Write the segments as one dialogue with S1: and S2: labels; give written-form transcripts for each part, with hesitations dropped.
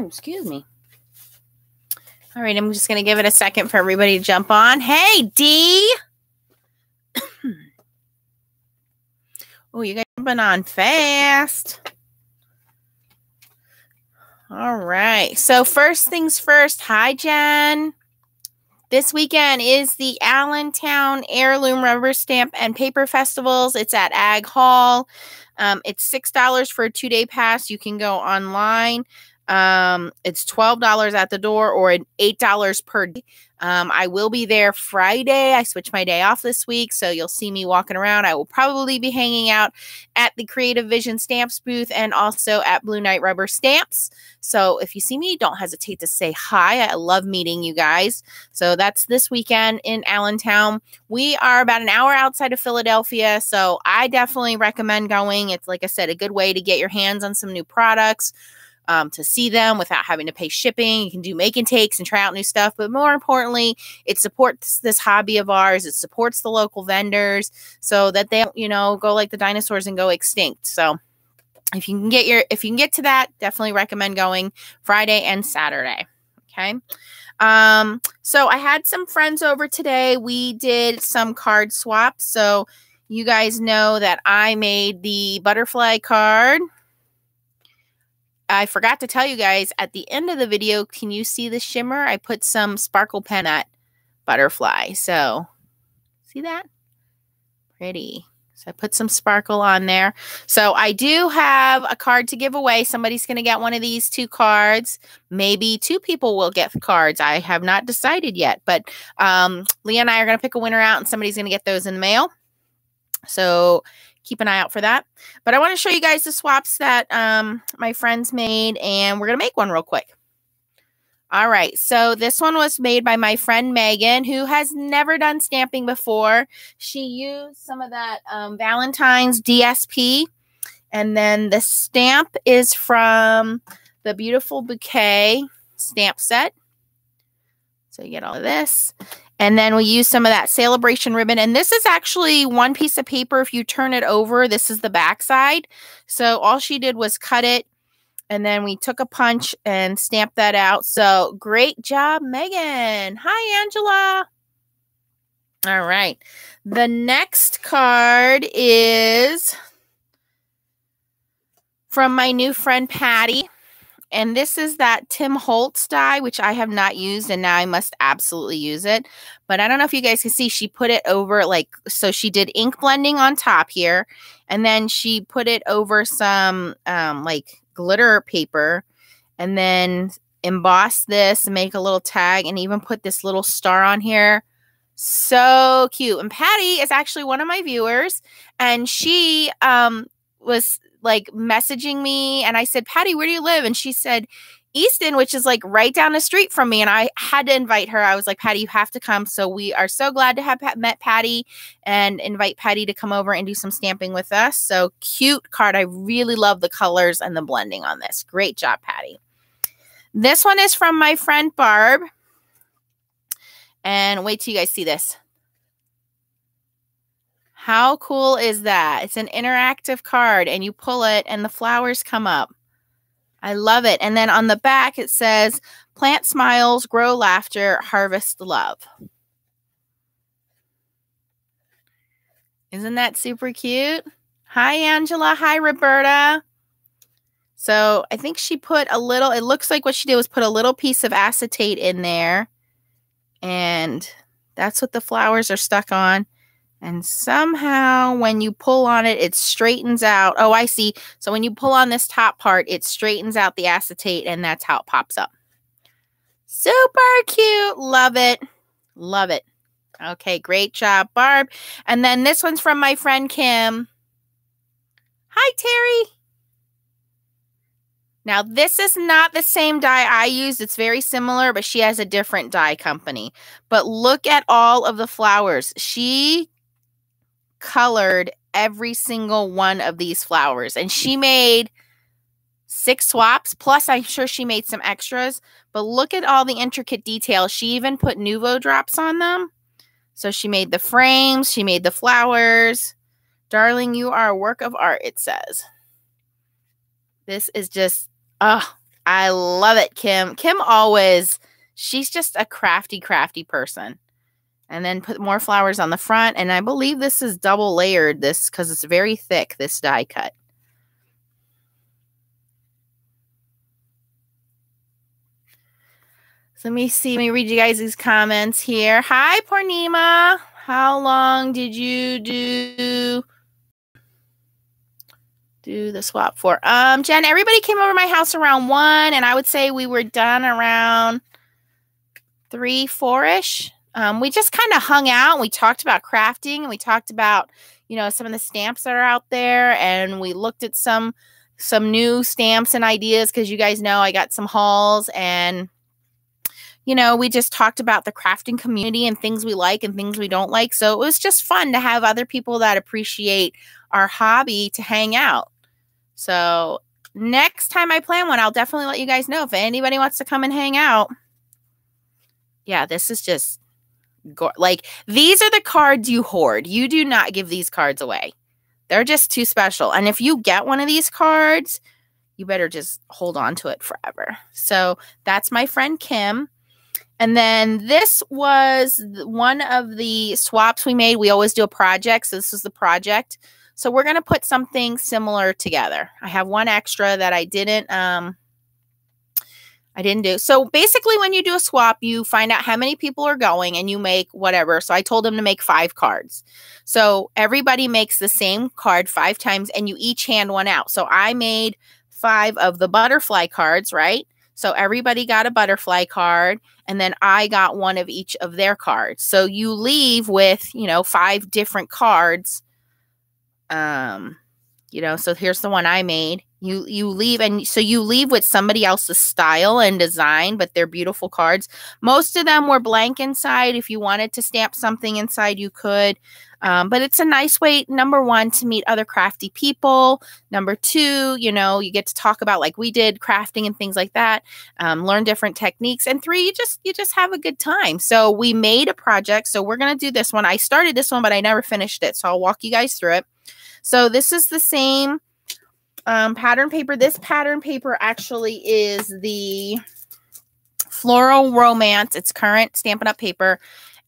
S1: Excuse me. All right, I'm just going to give it a second for everybody to jump on. Hey, Dee. Oh, you guys are jumping on fast. All right. So first things first. Hi, Jen. This weekend is the Allentown Heirloom Rubber Stamp and Paper Festivals. It's at Ag Hall. It's $6 for a 2-day pass. You can go online. It's $12 at the door or $8 per day. I will be there Friday. I switched my day off this week, so you'll see me walking around. I will probably be hanging out at the Creative Vision Stamps booth and also at Blue Knight Rubber Stamps. So if you see me, don't hesitate to say hi. I love meeting you guys. So that's this weekend in Allentown. We are about an hour outside of Philadelphia, so I definitely recommend going. It's, like I said, a good way to get your hands on some new products. To see them without having to pay shipping. You can do make and takes and try out new stuff. But more importantly, it supports this hobby of ours. It supports the local vendors so that they don't, go like the dinosaurs and go extinct. So if you can get to that, definitely recommend going Friday and Saturday. Okay. So I had some friends over today. We did some card swaps. So you guys know that I made the butterfly card. I forgot to tell you guys at the end of the video, can you see the shimmer? I put some sparkle pen at butterfly. So see that? Pretty. So I put some sparkle on there. So I do have a card to give away. Somebody's going to get one of these 2 cards. Maybe 2 people will get the cards. I have not decided yet. But Leah and I are going to pick a winner out and somebody's going to get those in the mail. So keep an eye out for that. But I want to show you guys the swaps that my friends made, and we're going to make one real quick. All right, so this one was made by my friend Megan, who has never done stamping before. She used some of that Valentine's DSP, and then the stamp is from the Beautiful Bouquet stamp set. So you get all of this. And then we use some of that Celebration ribbon. And this is actually one piece of paper. If you turn it over, this is the back side. So all she did was cut it. And then we took a punch and stamped that out. So great job, Megan. Hi, Angela. All right. The next card is from my new friend, Patty. And this is that Tim Holtz die, which I have not used, and now I must absolutely use it. But I don't know if you guys can see, she put it over, so she did ink blending on top here, and then she put it over some, glitter paper, and then embossed this and make a little tag, and even put this little star on here. So cute. And Patty is actually one of my viewers, and she was messaging me, and I said, Patty, where do you live? And she said Easton, which is right down the street from me. And I had to invite her. I was like, Patty, you have to come. So we are so glad to have met Patty and invite Patty to come over and do some stamping with us. So cute card. I really love the colors and the blending on this. Great job, Patty. This one is from my friend Barb. And wait till you guys see this. How cool is that? It's an interactive card, and you pull it, and the flowers come up. I love it. And then on the back, it says, plant smiles, grow laughter, harvest love. Isn't that super cute? Hi, Angela. Hi, Roberta. So I think she put a little, it looks like what she did was put a little piece of acetate in there, and that's what the flowers are stuck on. And somehow when you pull on it, it straightens out. Oh, I see. So when you pull on this top part, it straightens out the acetate, and that's how it pops up. Super cute. Love it. Love it. Okay, great job, Barb. And then this one's from my friend Kim. Hi, Terry. Now, this is not the same die I use. It's very similar, but she has a different die company. But look at all of the flowers. She colored every single one of these flowers, and she made 6 swaps, plus I'm sure she made some extras. But look at all the intricate details. She even put Nuvo drops on them. So she made the frames, she made the flowers. Darling, you are a work of art, it says. This is just, I I love it, Kim. Kim always, she's just a crafty, crafty person. And then put more flowers on the front. And I believe this is double layered, this, because it's very thick, this die cut. So let me see. Let me read you guys these comments here. Hi, Purnima. How long did you do the swap for? Jen, everybody came over to my house around 1, and I would say we were done around 3, 4-ish. We just kind of hung out and we talked about crafting, and we talked about, you know, some of the stamps that are out there, and we looked at some new stamps and ideas, because you guys know I got some hauls, and you know, we just talked about the crafting community and things we like and things we don't like. So it was just fun to have other people that appreciate our hobby to hang out. So next time I plan one, I'll definitely let you guys know if anybody wants to come and hang out. Yeah, this is just like, these are the cards you hoard. You do not give these cards away. They're just too special. And if you get one of these cards, you better just hold on to it forever. So that's my friend Kim. And then this was one of the swaps we made. We always do a project. So this is the project. So we're going to put something similar together. I have one extra that I didn't do. So basically, when you do a swap, you find out how many people are going and you make whatever. So I told them to make 5 cards. So everybody makes the same card 5 times, and you each hand one out. So I made 5 of the butterfly cards, right? So everybody got a butterfly card, and then I got one of each of their cards. So you leave with, you know, 5 different cards. You know, so here's the one I made. You leave, and so you leave with somebody else's style and design, but they're beautiful cards. Most of them were blank inside. If you wanted to stamp something inside, you could. But it's a nice way, number 1, to meet other crafty people. Number 2, you know, you get to talk about, like we did, crafting and things like that. Learn different techniques. And 3, you just have a good time. So we made a project. So we're going to do this one. I started this one, but I never finished it. So I'll walk you guys through it. So this is the same pattern paper. This pattern paper actually is the Floral Romance. It's current Stampin' Up! Paper.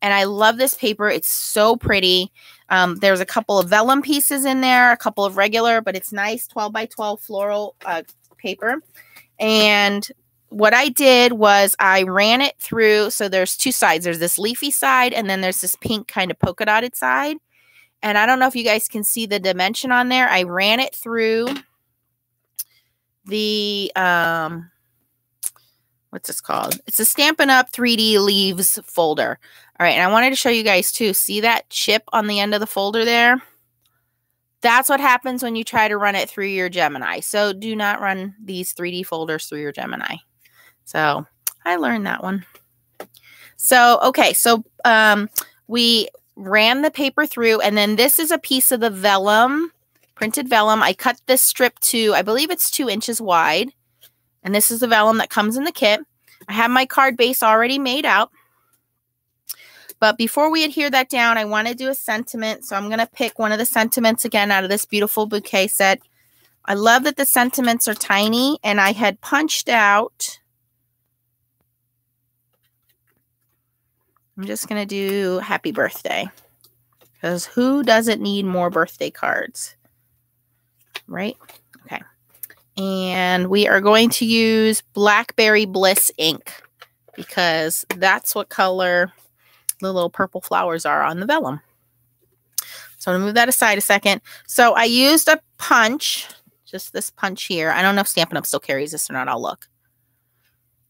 S1: And I love this paper. It's so pretty. There's a couple of vellum pieces in there, a couple of regular, but it's nice 12 by 12 floral paper. And what I did was I ran it through. So there's 2 sides. There's this leafy side, and then there's this pink kind of polka dotted side. And I don't know if you guys can see the dimension on there. I ran it through the, what's this called? It's a Stampin' Up! 3D Leaves folder. All right, and I wanted to show you guys too. See that chip on the end of the folder there? That's what happens when you try to run it through your Gemini. So do not run these 3D folders through your Gemini. So I learned that one. So, okay, so we ran the paper through, and then this is a piece of the vellum, printed vellum. I cut this strip to, I believe it's 2 inches wide. And this is the vellum that comes in the kit. I have my card base already made out. But before we adhere that down, I want to do a sentiment. So I'm going to pick one of the sentiments again out of this beautiful bouquet set. I love that the sentiments are tiny, and I had punched out. I'm just going to do happy birthday, because who doesn't need more birthday cards, right? Okay. And we are going to use Blackberry Bliss ink, because that's what color the little purple flowers are on the vellum. So I'm going to move that aside a second. So I used a punch, just this punch here. I don't know if Stampin' Up! Still carries this or not. I'll look.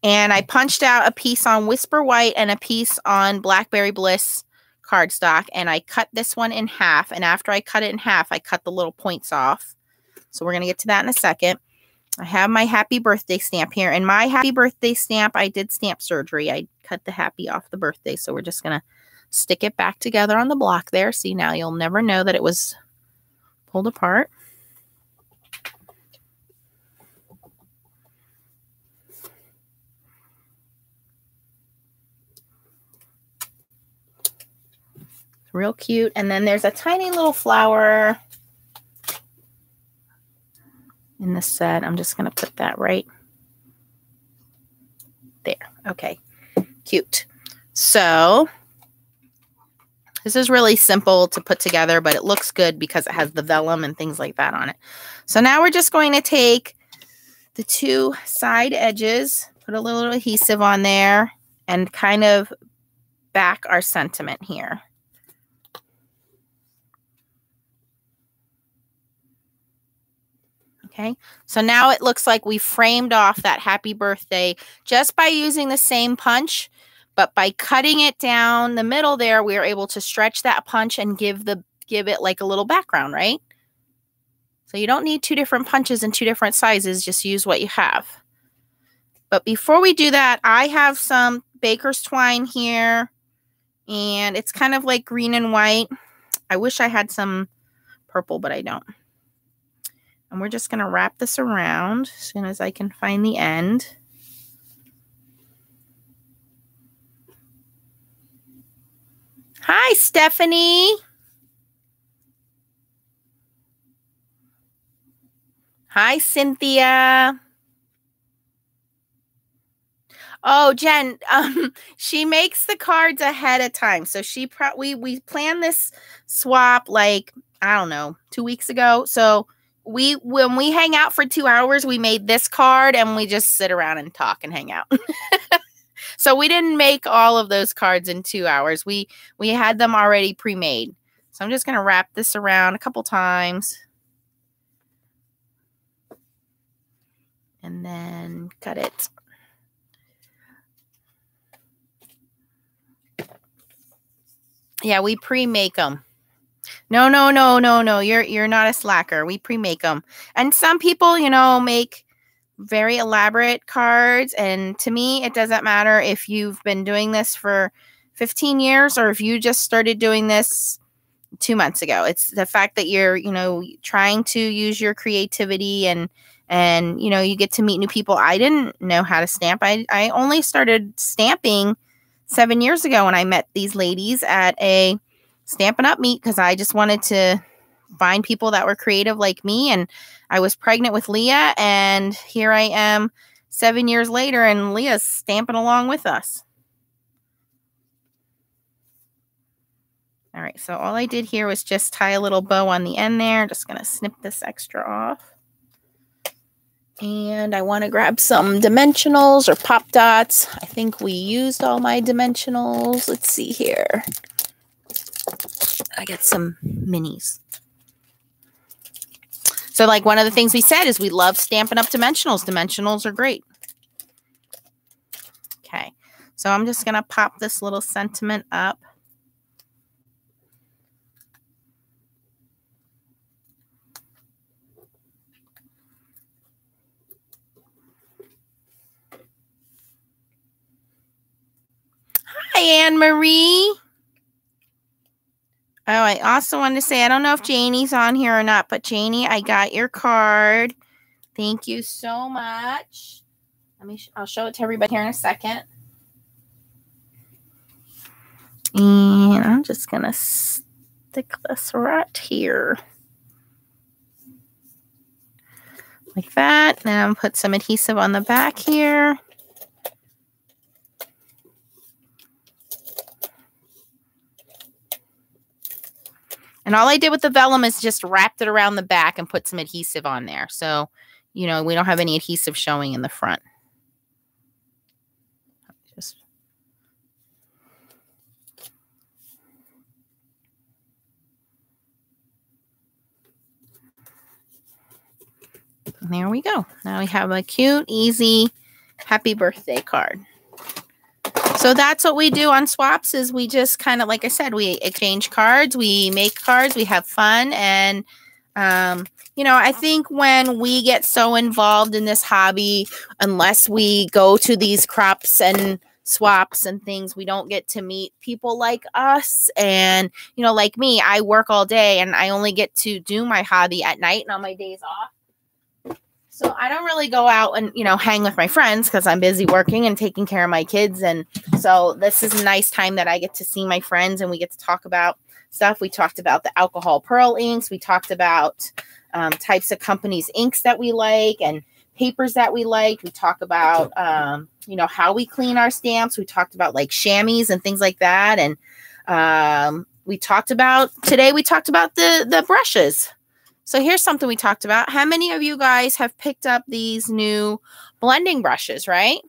S1: And I punched out a piece on Whisper White and a piece on Blackberry Bliss cardstock. And I cut this one in half. And after I cut it in half, I cut the little points off. So we're going to get to that in a second. I have my happy birthday stamp here. And my happy birthday stamp, I did stamp surgery. I cut the happy off the birthday. So we're just going to stick it back together on the block there. See, now you'll never know that it was pulled apart. Real cute. And then there's a tiny little flower in the set. I'm just going to put that right Okay, cute. So this is really simple to put together, but it looks good because it has the vellum and things like that on it. So now we're just going to take the two side edges, put a little adhesive on there, and kind of back our sentiment here. Okay, so now it looks like we framed off that happy birthday just by using the same punch, but by cutting it down the middle there, we are able to stretch that punch and give it like a little background, right? So you don't need two different punches in two different sizes, just use what you have. But before we do that, I have some baker's twine here, and it's kind of like green and white. I wish I had some purple, but I don't. And we're just going to wrap this around as soon as I can find the end. Hi, Stephanie. Hi, Cynthia. Oh, Jen, she makes the cards ahead of time. So we planned this swap like, I don't know, 2 weeks ago. So when we hang out for 2 hours, we made this card and we just sit around and talk and hang out. So we didn't make all of those cards in 2 hours. We had them already pre-made. So I'm just going to wrap this around a couple times. And then cut it. Yeah, we pre-make them. No. You're not a slacker. We pre-make them. And some people, make very elaborate cards. And to me, it doesn't matter if you've been doing this for 15 years or if you just started doing this 2 months ago. It's the fact that you're, trying to use your creativity and you get to meet new people. I didn't know how to stamp. I only started stamping 7 years ago when I met these ladies at a Stampin' Up! Meet because I just wanted to find people that were creative like me. And I was pregnant with Leah, and here I am 7 years later, and Leah's stamping along with us. All right, so all I did here was just tie a little bow on the end there. Just going to snip this extra off. And I want to grab some dimensionals or pop dots. I think we used all my dimensionals. Let's see here. I got some minis. So like one of the things we said is we love Stampin' Up! Dimensionals. Dimensionals are great. Okay, so I'm just going to pop this little sentiment up. Hi, Anne Marie. Oh, I also wanted to say, I don't know if Janie's on here or not, but Janie, I got your card. Thank you so much. I'll show it to everybody here in a second. And I'm just going to stick this right here. Like that. Then I'm going to put some adhesive on the back here. And all I did with the vellum is just wrapped it around the back and put some adhesive on there. So, we don't have any adhesive showing in the front. There we go. Now we have a cute, easy, happy birthday card. So that's what we do on swaps is we just kind of, like I said, we exchange cards, we make cards, we have fun. And, I think when we get so involved in this hobby, unless we go to these crops and swaps and things, we don't get to meet people like us. And, like me, I work all day and I only get to do my hobby at night and on my days off. So I don't really go out and, hang with my friends because I'm busy working and taking care of my kids. And so this is a nice time that I get to see my friends and we get to talk about stuff. We talked about the alcohol pearl inks. We talked about types of companies' inks that we like and papers that we liked. We talk about, you know, how we clean our stamps. We talked about like chamois and things like that. And today we talked about the brushes. So here's something we talked about. How many of you guys have picked up these new blending brushes, right?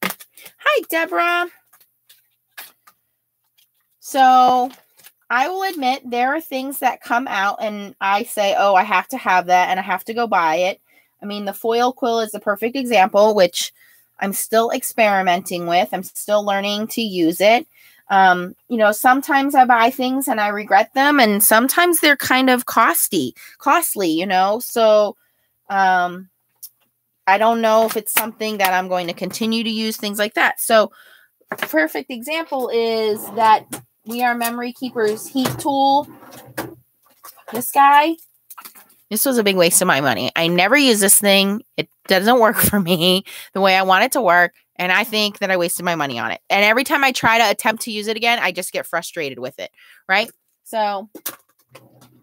S1: Hi, Deborah. So I will admit there are things that come out and I say, oh, I have to have that and I have to go buy it. I mean, the foil quill is the perfect example, which I'm still experimenting with. I'm still learning to use it. You know, sometimes I buy things and I regret them, and sometimes they're kind of costly, you know. So I don't know if it's something that I'm going to continue to use, things like that. So a perfect example is that We Are Memory Keepers heat tool. This guy. This was a big waste of my money. I never use this thing. It doesn't work for me the way I want it to work. And I think that I wasted my money on it. And every time I try to attempt to use it again, I just get frustrated with it. Right? So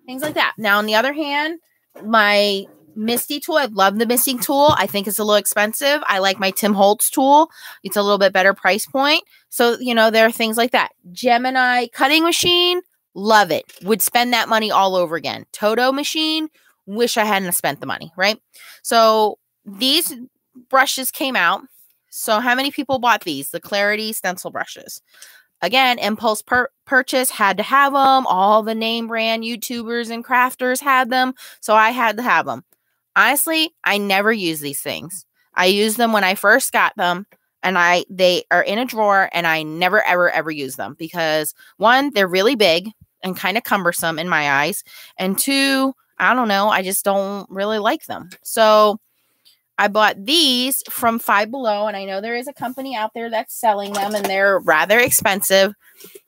S1: things like that. Now, on the other hand, my Misty tool, I love the Misty tool. I think it's a little expensive. I like my Tim Holtz tool. It's a little bit better price point. So, you know, there are things like that. Gemini cutting machine, love it. Would spend that money all over again. Toto machine, wish I hadn't spent the money, right? So these brushes came out. So how many people bought these? The Clarity stencil brushes. Again, impulse purchase, had to have them. All the name brand YouTubers and crafters had them. So I had to have them. Honestly, I never use these things. I used them when I first got them, and they are in a drawer, and I never, ever use them because, one, they're really big and kind of cumbersome in my eyes. And two, I don't know, I just don't really like them. So I bought these from Five Below, and I know there is a company out there that's selling them, and they're rather expensive.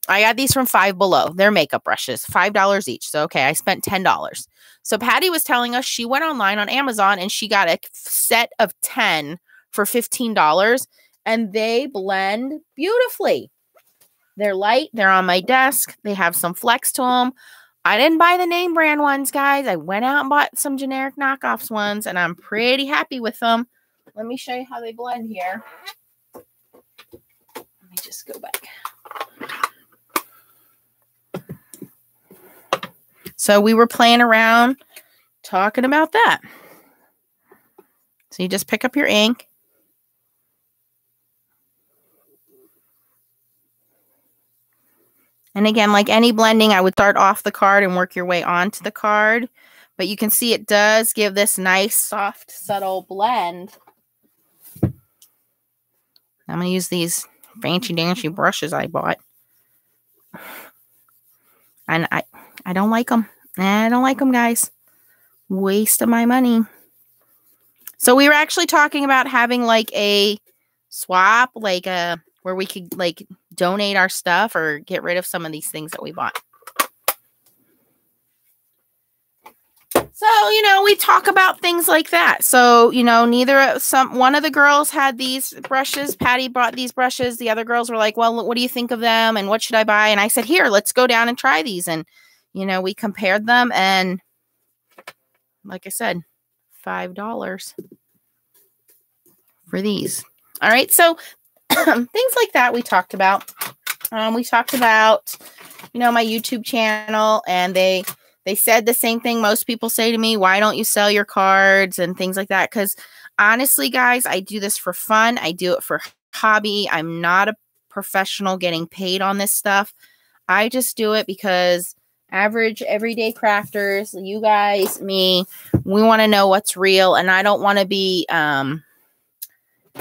S1: I got these from Five Below. They're makeup brushes, $5 each. So, okay, I spent $10. So Patty was telling us she went online on Amazon, and she got a set of 10 for $15, and they blend beautifully. They're light. They're on my desk. They have some flex to them. I didn't buy the name brand ones, guys. I went out and bought some generic knockoffs ones, and I'm pretty happy with them. Let me show you how they blend here. Let me just go back. So we were playing around talking about that. So you just pick up your ink. And again, like any blending, I would start off the card and work your way onto the card. But you can see it does give this nice, soft, subtle blend. I'm going to use these fancy-dancy brushes I bought. And I don't like them. I don't like them, guys. Waste of my money. So we were actually talking about having like a swap, like where we could like donate our stuff or get rid of some of these things that we bought. So, you know, we talk about things like that. So, you know, one of the girls had these brushes. Patty bought these brushes. The other girls were like, well, what do you think of them? And what should I buy? And I said, here, let's go down and try these. And, you know, we compared them. And like I said, $5 for these. All right. So things like that we talked about. We talked about, you know, my YouTube channel, and they said the same thing most people say to me, why don't you sell your cards and things like that? Because honestly, guys, I do this for fun. I do it for hobby. I'm not a professional getting paid on this stuff. I just do it because average, everyday crafters, you guys, me, we want to know what's real. And I don't want to be,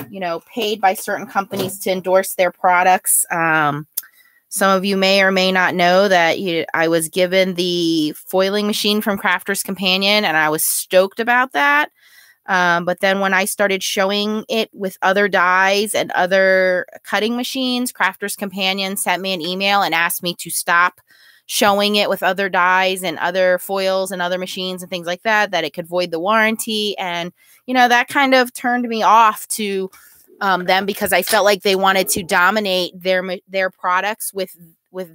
S1: you know, paid by certain companies to endorse their products. Some of you may or may not know that I was given the foiling machine from Crafters Companion, and I was stoked about that. But then when I started showing it with other dies and other cutting machines, Crafters Companion sent me an email and asked me to stop showing it with other dies and other foils and other machines and things like that, that it could void the warranty. And, you know, that kind of turned me off to them, because I felt like they wanted to dominate their products with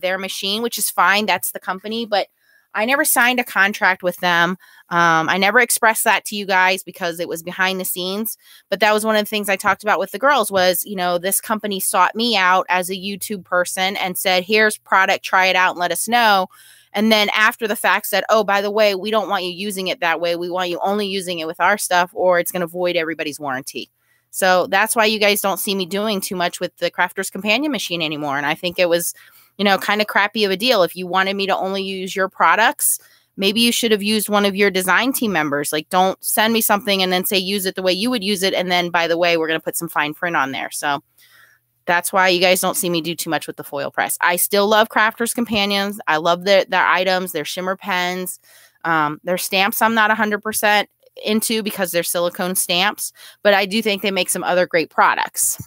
S1: their machine, which is fine. That's the company. But I never signed a contract with them. I never expressed that to you guys because it was behind the scenes. But that was one of the things I talked about with the girls was, you know, this company sought me out as a YouTube person and said, here's product, try it out and let us know. And then after the fact said, oh, by the way, we don't want you using it that way. We want you only using it with our stuff or it's going to void everybody's warranty. So that's why you guys don't see me doing too much with the Crafter's Companion machine anymore. And I think it was, you know, kind of crappy of a deal. If you wanted me to only use your products, maybe you should have used one of your design team members. Like, don't send me something and then say, use it the way you would use it. And then, by the way, we're going to put some fine print on there. So that's why you guys don't see me do too much with the foil press. I still love Crafter's Companions. I love their items, their shimmer pens, their stamps. I'm not 100% into because they're silicone stamps, but I do think they make some other great products.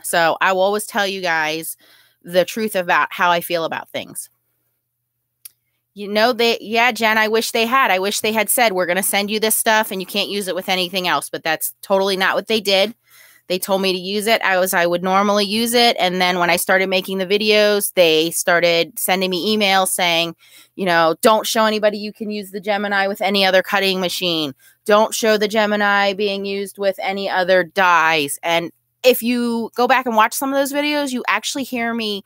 S1: So I will always tell you guys the truth about how I feel about things. You know, yeah, Jen, I wish they had said, we're going to send you this stuff and you can't use it with anything else, but that's totally not what they did. They told me to use it as I would normally use it. And then when I started making the videos, they started sending me emails saying, you know, don't show anybody you can use the Gemini with any other cutting machine. Don't show the Gemini being used with any other dies. And if you go back and watch some of those videos, you actually hear me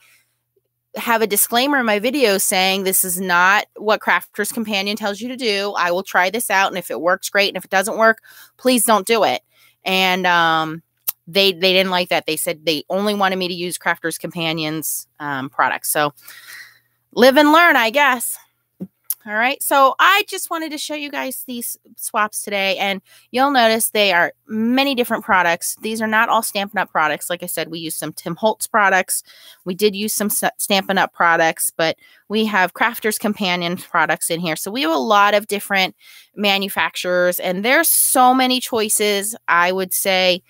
S1: have a disclaimer in my videos saying this is not what Crafter's Companion tells you to do. I will try this out. And if it works, great. And if it doesn't work, please don't do it. And, they didn't like that. They said they only wanted me to use Crafter's Companions products. So live and learn, I guess. All right. So I just wanted to show you guys these swaps today. And you'll notice they are many different products. These are not all Stampin' Up! Products. Like I said, we use some Tim Holtz products. We did use some Stampin' Up! Products, but we have Crafter's Companion products in here. So we have a lot of different manufacturers. And there's so many choices. I would say,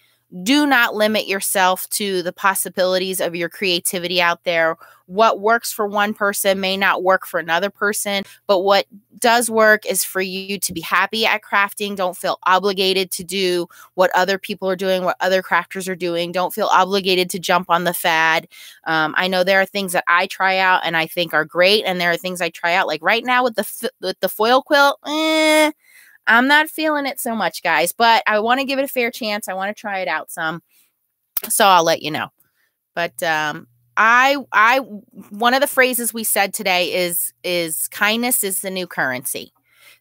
S1: do not limit yourself to the possibilities of your creativity out there. What works for one person may not work for another person, but what does work is for you to be happy at crafting. Don't feel obligated to do what other people are doing, what other crafters are doing. Don't feel obligated to jump on the fad. I know there are things that I try out and I think are great, and there are things I try out like right now with the foil quilt. I'm not feeling it so much, guys, but I want to give it a fair chance. I want to try it out some. So I'll let you know. But one of the phrases we said today is kindness is the new currency.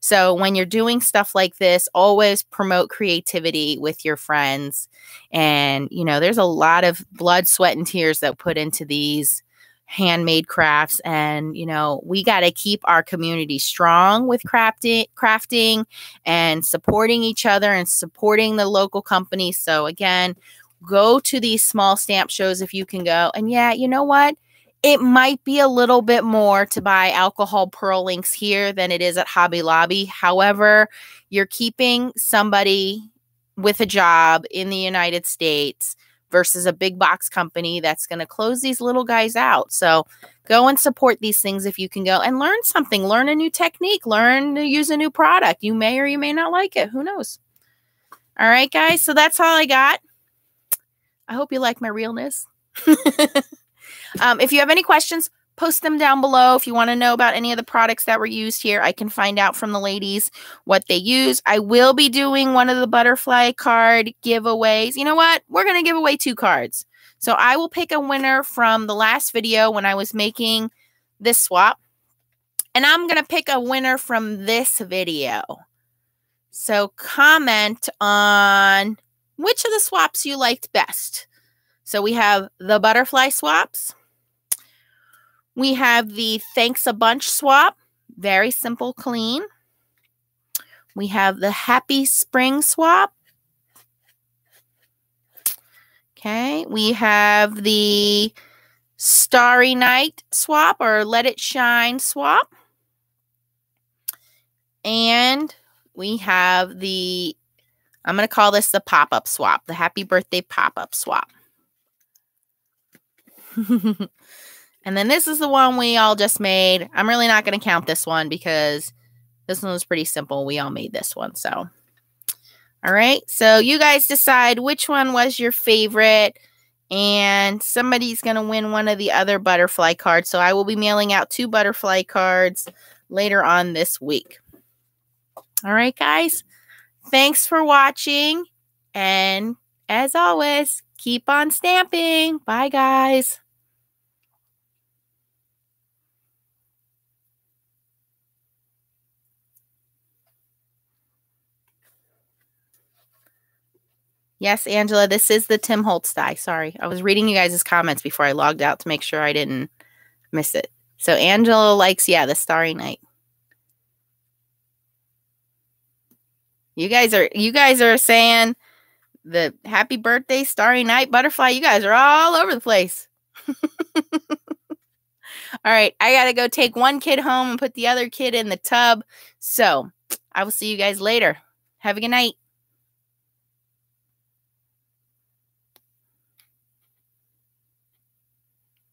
S1: So when you're doing stuff like this, always promote creativity with your friends. And, you know, there's a lot of blood, sweat, and tears that put into these handmade crafts. And, you know, we got to keep our community strong with crafting and supporting each other and supporting the local companies. So again, go to these small stamp shows if you can go. And yeah, you know what? It might be a little bit more to buy alcohol pearl links here than it is at Hobby Lobby. However, you're keeping somebody with a job in the United States versus a big box company that's going to close these little guys out. So go and support these things if you can go and learn something, learn a new technique, learn to use a new product. You may or you may not like it. Who knows? All right, guys. So that's all I got. I hope you like my realness. If you have any questions, post them down below. If you want to know about any of the products that were used here, I can find out from the ladies what they use. I will be doing one of the butterfly card giveaways. You know what? We're going to give away 2 cards. So I will pick a winner from the last video when I was making this swap. And I'm going to pick a winner from this video. So comment on which of the swaps you liked best. So we have the butterfly swaps. We have the Thanks a Bunch swap. Very simple, clean. We have the Happy Spring swap. Okay. We have the Starry Night swap or Let It Shine swap. And we have the, I'm going to call this the pop-up swap, the Happy Birthday pop-up swap. And then this is the one we all just made. I'm really not going to count this one because this one was pretty simple. We all made this one. So, all right. So you guys decide which one was your favorite. And somebody's going to win one of the other butterfly cards. So I will be mailing out 2 butterfly cards. later on this week. All right, guys. Thanks for watching. And as always, keep on stamping. Bye, guys. Yes, Angela, this is the Tim Holtz die. Sorry. I was reading you guys' comments before I logged out to make sure I didn't miss it. So Angela likes, yeah, the Starry Night. You guys are saying the happy birthday, Starry Night butterfly. You guys are all over the place. All right, I got to go take one kid home and put the other kid in the tub. So I will see you guys later. Have a good night.